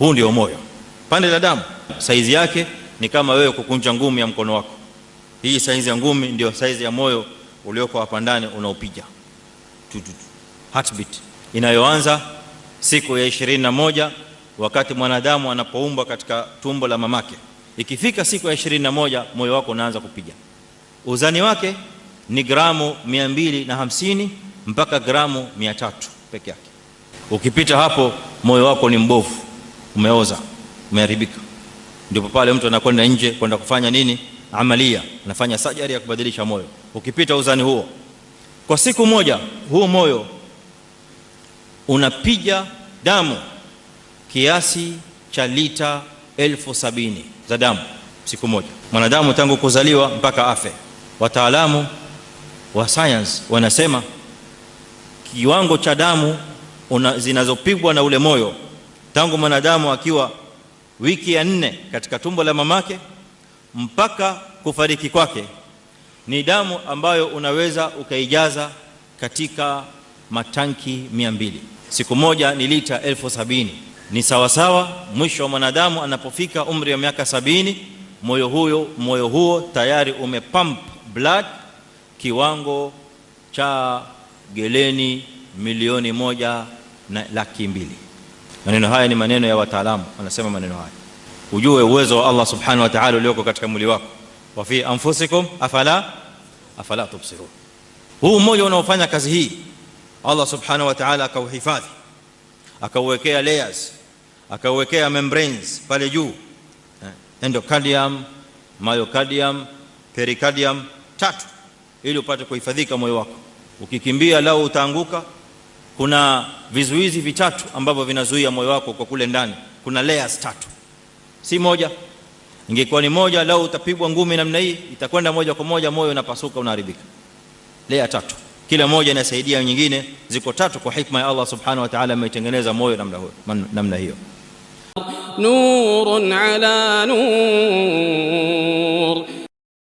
Huu ndio moyo. Pande la damu saizi yake ni kama wewe kukunja ngumi ya mkono wako. Hii saizi ya ngumi ndio saizi ya moyo ulioko hapa ndani unaopiga. Heartbeat inayoanza siku ya 21 wakati mwanadamu anapoumbwa katika tumbo la mamake. Ikifika siku ya 21 moyo wako unaanza kupiga. Uzani wake ni gramu 250 mpaka gramu 300 peke yake. Ukipita hapo moyo wako ni mbovu, umeoza, umeharibika. Ndipo pale mtu anakwenda nje kwenda kufanya nini? Amalia, anafanya surgery ya kubadilisha moyo. Ukipita uzani huo kwa siku moja, huo moyo unapiga damu kiasi cha lita 70,000 za damu siku moja. Mwanadamu tangu kuzaliwa mpaka afe, wataalamu wa science wanasema kiwango cha damu zinazopigwa na ule moyo tangu mwanadamu akiwa wiki ya 4 katika tumbo la mamake mpaka kufariki kwake ni damu ambayo unaweza ukaijaza katika matanki 200. Siku moja ni lita 70,000. Ni sawa sawa mwisho wa mwanadamu anapofika umri wa miaka 70, moyo huo tayari umepump blood kiwango cha geleni 1,200,000. Maneno haya ni maneno ya wataalamu, wanasema maneno haya. Ujue uwezo wa Allah subhanahu wa ta'ala ulioko katika mwili wako. Wa fi anfusikum afala tubsirun. Huu moyo unaofanya kazi hii Allah subhanahu wa ta'ala akauhifadhi, akauwekea layers, akauwekea membranes pale juu, endocardium, myocardium, pericardium, 3, ili upate kuhifadhika moyo wako. Ukikimbia lao utaanguka, kuna vizuizi 3 ambavyo vinazuia moyo wako kwa kule ndani. Kuna layers 3, si moja. Ingekuwa ni moja, lao utapigwa ngumi namna hii itakwenda moja kwa moja, moyo unapasuka, unaharibika. Layer 3, kila moja inasaidia nyingine, ziko 3 kwa hikma ya Allah subhanahu wa ta'ala ameitengeneza moyo namna hiyo. Nurun ala nur